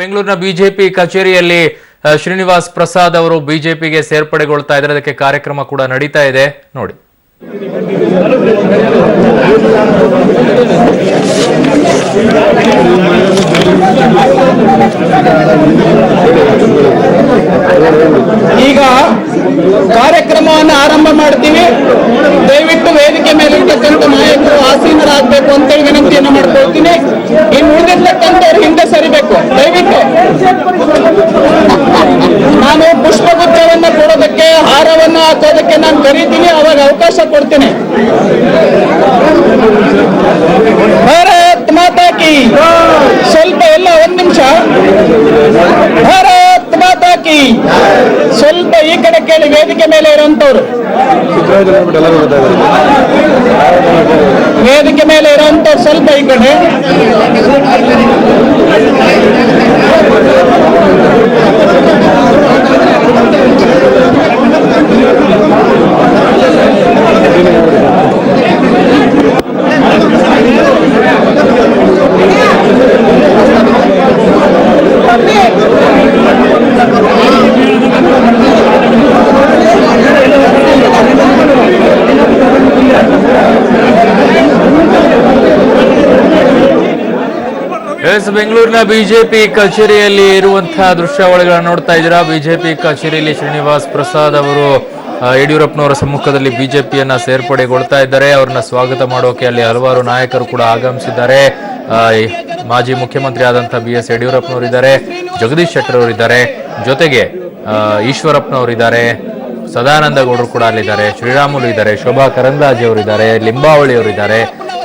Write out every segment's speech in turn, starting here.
ಬೆಂಗಳೂರಿನ ಬಿಜೆಪಿ ಕಚೇರಿಯಲ್ಲಿ ಶ್ರೀನಿವಾಸ್ ಪ್ರಸಾದ್ ಅವರು ಬಿಜೆಪಿಗೆ ಸೇರ್ಪಡೆಗೊಳ್ತಾ ಇದ್ದಾರೆ. ಅದಕ್ಕೆ ಕಾರ್ಯಕ್ರಮ ಕೂಡ ನಡೀತಾ ಇದೆ ನೋಡಿ. ಈಗ ಕಾರ್ಯಕ್ರಮವನ್ನು ಆರಂಭ ಮಾಡ್ತೀವಿ. ದಯವಿಟ್ಟು ವೇದಿಕೆ ಮೇಲೆ ಇರ್ತಕ್ಕಂಥ ನಾಯಕರು ಆಸೀನರಾಗಬೇಕು ಅಂತೇಳಿ ವಿನಂತಿಯನ್ನು ಮಾಡ್ಕೊಳ್ತೀನಿ. ಇನ್ನು ಉಳಿದಿರ್ತಕ್ಕಂಥವ್ರು ಹಿಂದೆ ಸರಿಬೇಕು. ದಯವಿಟ್ಟು ನಾನು ಪುಷ್ಪಗುಚ್ಛವನ್ನ ಕೊಡೋದಕ್ಕೆ, ಹಾರವನ್ನ ಹಾಕೋದಕ್ಕೆ ನಾನು ಕರೀತೀನಿ, ಅವಾಗ ಅವಕಾಶ ಕೊಡ್ತೀನಿ. ಭಾರತ್ ಮಾತಾ ಕಿ. ಸ್ವಲ್ಪ ಎಲ್ಲ ಒಂದ್ ನಿಮಿಷ. ಭಾರತ್ ಮಾತಾ ಕಿ. ಸ್ವಲ್ಪ ಈ ಕಡೆ ಕೇಳಿ, ವೇದಿಕೆ ಮೇಲೆ ಇರುವಂತವ್ರು, ವೇದಿಕೆ ಮೇಲೆ ಇರುವಂತವ್ರು ಸ್ವಲ್ಪ ಈ ಕಡೆ. ಬೆಂಗಳೂರಿನ ಬಿಜೆಪಿ ಕಚೇರಿಯಲ್ಲಿ ಇರುವಂತಹ ದೃಶ್ಯಾವಳಿಗಳನ್ನು ನೋಡ್ತಾ ಇದ್ದೀರಾ. ಬಿಜೆಪಿ ಕಚೇರಿಯಲ್ಲಿ ಶ್ರೀನಿವಾಸ್ ಪ್ರಸಾದ್ ಅವರು ಯಡಿಯೂರಪ್ಪನವರ ಸಮ್ಮುಖದಲ್ಲಿ ಬಿಜೆಪಿಯನ್ನ ಸೇರ್ಪಡೆಗೊಳ್ತಾ ಇದ್ದಾರೆ. ಅವ್ರನ್ನ ಸ್ವಾಗತ ಮಾಡೋಕೆ ಅಲ್ಲಿ ಹಲವಾರು ನಾಯಕರು ಕೂಡ ಆಗಮಿಸಿದ್ದಾರೆ. ಮಾಜಿ ಮುಖ್ಯಮಂತ್ರಿ ಆದಂತಹ BS ಯಡಿಯೂರಪ್ಪನವರಿದ್ದಾರೆ, ಜಗದೀಶ್ ಶೆಟ್ಟರ್ ಅವರಿದ್ದಾರೆ, ಜೊತೆಗೆ ಈಶ್ವರಪ್ಪನವರಿದ್ದಾರೆ, ಸದಾನಂದ ಗೌಡರು ಕೂಡ ಅಲ್ಲಿದ್ದಾರೆ, ಶ್ರೀರಾಮುಲು ಇದ್ದಾರೆ, ಶೋಭಾ ಕರಂದ್ಲಾಜೆ ಅವರಿದ್ದಾರೆ, ಲಿಂಬಾವಳಿ ಅವರಿದ್ದಾರೆ.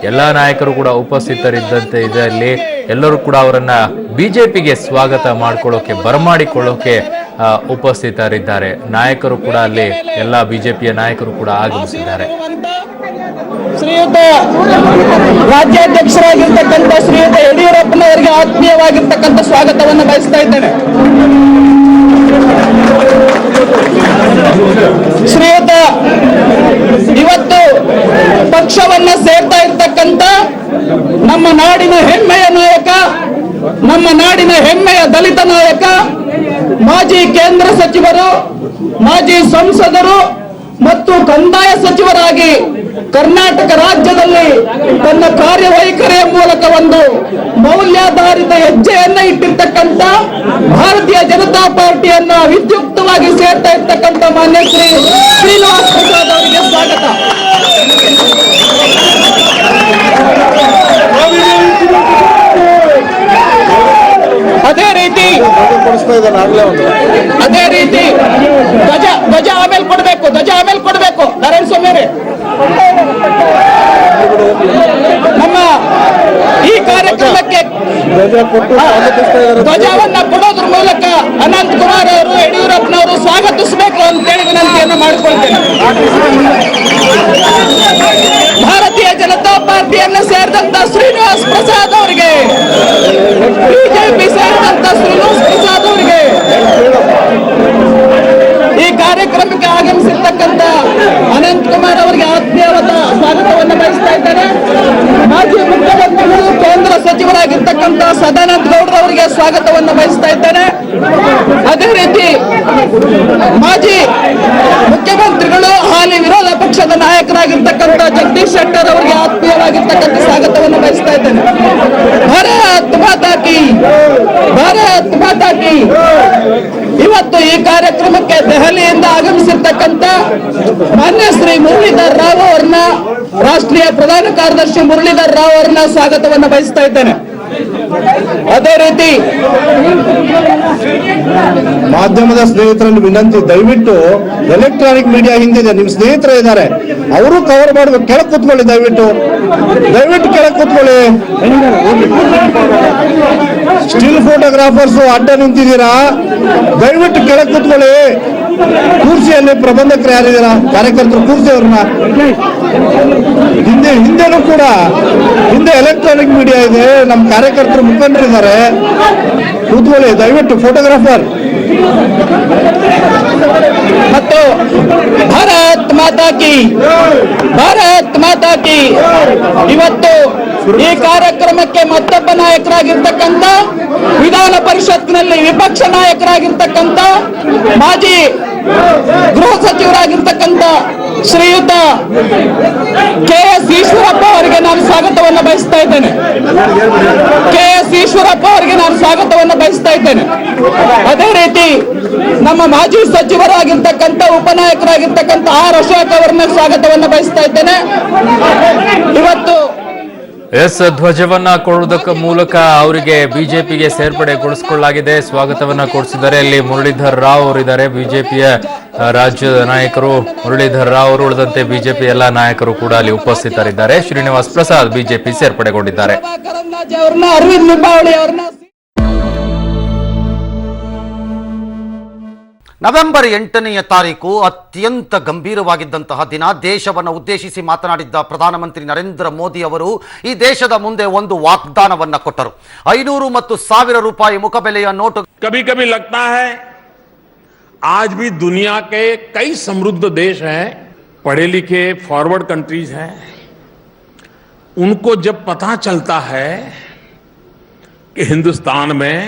ಎಲ್ಲಾ ನಾಯಕರು ಕೂಡ ಉಪಸ್ಥಿತರಿದ್ದಂತೆ ಇದೆ. ಅಲ್ಲಿ ಎಲ್ಲರೂ ಕೂಡ ಅವರನ್ನ ಬಿಜೆಪಿಗೆ ಸ್ವಾಗತ ಮಾಡ್ಕೊಳ್ಳೋಕೆ, ಬರಮಾಡಿಕೊಳ್ಳೋಕೆ ಉಪಸ್ಥಿತರಿದ್ದಾರೆ. ನಾಯಕರು ಕೂಡ ಅಲ್ಲಿ ಎಲ್ಲ ಬಿಜೆಪಿಯ ನಾಯಕರು ಕೂಡ ಆಗಮಿಸಿದ್ದಾರೆ. ಶ್ರೀಯುತ ರಾಜ್ಯಾಧ್ಯಕ್ಷರಾಗಿರ್ತಕ್ಕಂಥ ಶ್ರೀಯುತ ಯಡಿಯೂರಪ್ಪನವರಿಗೆ ಆತ್ಮೀಯವಾಗಿರ್ತಕ್ಕಂಥ ಸ್ವಾಗತವನ್ನು ಬಯಸ್ತಾ ಇದ್ದೇನೆ. ಶ್ರೀಯುತ ಇವತ್ತು ಪಕ್ಷವನ್ನ ಸೇರ್ತಾ ಇರ್ತಕ್ಕಂಥ ನಮ್ಮ ನಾಡಿನ ಹೆಮ್ಮೆಯ ನಾಯಕ, ನಮ್ಮ ನಾಡಿನ ಹೆಮ್ಮೆಯ ದಲಿತ ನಾಯಕ, ಮಾಜಿ ಕೇಂದ್ರ ಸಚಿವರು, ಮಾಜಿ ಸಂಸದರು ಮತ್ತು ಕಂದಾಯ ಸಚಿವರಾಗಿ ಕರ್ನಾಟಕ ರಾಜ್ಯದಲ್ಲಿ ತನ್ನ ಕಾರ್ಯವೈಖರಿಯ ಮೂಲಕ ಒಂದು ಮೌಲ್ಯಾಧಾರಿತ ಹೆಜ್ಜೆಯನ್ನ ಇಟ್ಟಿರ್ತಕ್ಕಂಥ ಭಾರತೀಯ ಜನತಾ ಪಾರ್ಟಿಯನ್ನ ವಿದ್ಯುಕ್ತವಾಗಿ ಸೇರ್ತಾ ಇರ್ತಕ್ಕಂಥ ಮಾನ್ಯ ಶ್ರೀ ಶ್ರೀನಿವಾಸ್ ಪ್ರಸಾದ್ ಅವರಿಗೆ ಸ್ವಾಗತ. ಅದೇ ರೀತಿ ಧ್ವಜ ಆಮೇಲೆ ಕೊಡ್ಬೇಕು, ಧ್ವಜ ಆಮೇಲೆ ಕೊಡ್ಬೇಕು. ನಾರಾಯಣ ಸ್ವಾಮಿ ನಮ್ಮ ಈ ಕಾರ್ಯಕ್ರಮಕ್ಕೆ ಧ್ವಜವನ್ನ ಕೊಡೋದ್ರ ಮೂಲಕ ಅನಂತ್ ಕುಮಾರ್ ಅವರು, ಯಡಿಯೂರಪ್ಪನವರು ಸ್ವಾಗತಿಸಬೇಕು ಅಂತೇಳಿ ವಿನಂತಿಯನ್ನು ಮಾಡಿಕೊಳ್ತೇನೆ. ಭಾರತೀಯ ಜನತಾ ಪಾರ್ಟಿಯನ್ನು ಸೇರಿದಂತ ಶ್ರೀನಿವಾಸ್ ಪ್ರಸಾದ್ ಅವರಿಗೆ, ಬಿಜೆಪಿ ಸೇರಿದಂತ ಶ್ರೀನಿವಾಸ್ ಪ್ರಸಾದ್ ಅವರಿಗೆ, ಈ ಕಾರ್ಯಕ್ರಮಕ್ಕೆ ಆಗಮಿಸಿರ್ತಕ್ಕಂಥ ಅನಂತ್ ಕುಮಾರ್ ಅವರಿಗೆ ಆತ್ಮೀಯವಾದ ಸ್ವಾಗತವನ್ನು ಬಯಸ್ತಾ ಇದ್ದಾರೆ. ಮಾಜಿ ಮುಖ್ಯಮಂತ್ರಿಗಳು, ಕೇಂದ್ರ ಸಚಿವರಾಗಿರ್ತಕ್ಕಂಥ ಸದಾನಂದ ಗೌಡರವರಿಗೆ ಸ್ವಾಗತವನ್ನು ಬಯಸ್ತಾ ಇದ್ದೇನೆ. ಅದೇ ರೀತಿ ಮಾಜಿ ಮುಖ್ಯಮಂತ್ರಿಗಳು, ಹಾಲಿ ವಿರೋಧ ಪಕ್ಷದ ನಾಯಕರಾಗಿರ್ತಕ್ಕಂಥ ಜಗದೀಶ್ ಶೆಟ್ಟರ್ ಅವರಿಗೆ ಆತ್ಮೀಯವಾಗಿರ್ತಕ್ಕಂಥ ಸ್ವಾಗತವನ್ನು ಬಯಸ್ತಾ ಇದ್ದೇನೆ. ಭಾರತ್ ಮಾತಾ ಕಿ, ಭಾರತ್ ಮಾತಾ ಕಿ. ಇವತ್ತು ಈ ಕಾರ್ಯಕ್ರಮಕ್ಕೆ ದೆಹಲಿಯಿಂದ ಆಗಮಿಸಿರ್ತಕ್ಕಂಥ ಮಾನ್ಯ ಶ್ರೀ ಮುರಳೀಧರ್ ರಾವ್ ಅವರನ್ನ, ರಾಷ್ಟ್ರೀಯ ಪ್ರಧಾನ ಕಾರ್ಯದರ್ಶಿ ಮುರಳೀಧರ್ ರಾವ್ ಅವರನ್ನ ಸ್ವಾಗತವನ್ನು ಬಯಸ್ತಾ ಇದ್ದೇನೆ. ಅದೇ ರೀತಿ ಮಾಧ್ಯಮದ ಸ್ನೇಹಿತರಲ್ಲಿ ವಿನಂತಿ, ದಯವಿಟ್ಟು ಎಲೆಕ್ಟ್ರಾನಿಕ್ ಮೀಡಿಯಾ ಹಿಂದಿದೆ, ನಿಮ್ ಸ್ನೇಹಿತರು ಇದ್ದಾರೆ, ಅವರು ಕವರ್ ಮಾಡಬೇಕು. ಕೆಳಗೆ ಕೂತ್ಕೊಳ್ಳಿ, ದಯವಿಟ್ಟು ಕೆಳಗೆ ಕೂತ್ಕೊಳ್ಳಿ. ಸ್ಟಿಲ್ ಫೋಟೋಗ್ರಾಫರ್ಸ್ ಅಡ್ಡ ನಿಂತಿದ್ದೀರಾ, ದಯವಿಟ್ಟು ಕೆಳಗೆ ಕೂತ್ಕೊಳ್ಳಿ. ಕೂರ್ಸಿಯಲ್ಲಿ ಪ್ರಬಂಧಕರು ಯಾರಿದ್ದೀರಾ, ಕಾರ್ಯಕರ್ತರು ಕೂರ್ಸಿ ಅವ್ರನ್ನ. ಹಿಂದೆನೂ ಕೂಡ ಹಿಂದೆ ಎಲೆಕ್ಟ್ರಾನಿಕ್ ಮೀಡಿಯಾ ಇದೆ, ನಮ್ಮ ಕಾರ್ಯಕರ್ತರು ಮುಖಂಡರಿದ್ದಾರೆ, ಕೂತ್ಕೊಳ್ಳಿ ದಯವಿಟ್ಟು. ಫೋಟೋಗ್ರಾಫರ್ ಮತ್ತು ಭಾರತ್ ಮಾತಾ ಕಿ, ಭಾರತ್ ಮಾತಾ ಕಿ. ಇವತ್ತು ಈ ಕಾರ್ಯಕ್ರಮಕ್ಕೆ ಮತ್ತೊಬ್ಬ ನಾಯಕರಾಗಿರ್ತಕ್ಕಂಥ ವಿಧಾನ ಪರಿಷತ್ನಲ್ಲಿ ವಿಪಕ್ಷ ನಾಯಕರಾಗಿರ್ತಕ್ಕಂಥ ಮಾಜಿ ಗೃಹ ಸಚಿವರಾಗಿರ್ತಕ್ಕಂಥ ಶ್ರೀಯುತ KS ಈಶ್ವರಪ್ಪ ಅವರಿಗೆ ನಾನು ಸ್ವಾಗತವನ್ನು ಬಯಸ್ತಾ ಇದ್ದೇನೆ. KS ಈಶ್ವರಪ್ಪ ಅವರಿಗೆ ನಾನು ಸ್ವಾಗತವನ್ನು ಬಯಸ್ತಾ ಇದ್ದೇನೆ. ಅದೇ ರೀತಿ ನಮ್ಮ ಮಾಜಿ ಸಚಿವರಾಗಿರ್ತಕ್ಕಂಥ ಉಪನಾಯಕರಾಗಿರ್ತಕ್ಕಂಥ ಆರ್ ಅಶೋಕ್ ಅವರನ್ನ ಸ್ವಾಗತವನ್ನು ಬಯಸ್ತಾ ಇದ್ದೇನೆ. ಇವತ್ತು ಧ್ವಜವನ್ನ ಕೊಡುವುದಕ್ಕೆ ಮೂಲಕ ಅವರಿಗೆ ಬಿಜೆಪಿಗೆ ಸೇರ್ಪಡೆಗೊಳಿಸಿಕೊಳ್ಳಲಾಗಿದೆ. ಸ್ವಾಗತವನ್ನ ಕೊಡಿಸಿದ್ದಾರೆ. ಅಲ್ಲಿ ಮುರಳೀಧರ್ ರಾವ್ ಅವರಿದ್ದಾರೆ, ಬಿಜೆಪಿಯ ರಾಜ್ಯದ ನಾಯಕರು. ಮುರಳೀಧರ್ ರಾವ್ ಅವರು ಉಳಿದಂತೆ ಬಿಜೆಪಿ ಎಲ್ಲಾ ನಾಯಕರು ಕೂಡ ಅಲ್ಲಿ ಉಪಸ್ಥಿತರಿದ್ದಾರೆ. ಶ್ರೀನಿವಾಸ್ ಪ್ರಸಾದ್ ಬಿಜೆಪಿ ಸೇರ್ಪಡೆಗೊಂಡಿದ್ದಾರೆ. ಅರವಿಂದ್ ಲಿಂಬಾವಳಿ ಅವರನ್ನ ನವೆಂಬರ್ 8ನೇ ತಾರೀಕು ಅತ್ಯಂತ ಗಂಭೀರವಾಗಿದ್ದಂತಹ ದಿನ. ದೇಶವನ್ನು ಉದ್ದೇಶಿಸಿ ಮಾತನಾಡಿದ್ದ ಪ್ರಧಾನಮಂತ್ರಿ ನರೇಂದ್ರ ಮೋದಿ ಅವರು ಈ ದೇಶದ ಮುಂದೆ ಒಂದು ವಾಗ್ದಾನವನ್ನ ಕೊಟ್ಟರು. 500 ಮತ್ತು 1000 ರೂಪಾಯಿ ಮುಖಬೆಲೆಯ ನೋಟು. कभी कभी लगता है आज भी दुनिया के कई समृद्ध देश हैं, पढ़े लिखे फॉरवर्ड कंट्रीज हैं, उनको जब पता चलता है कि हिंदुस्तान में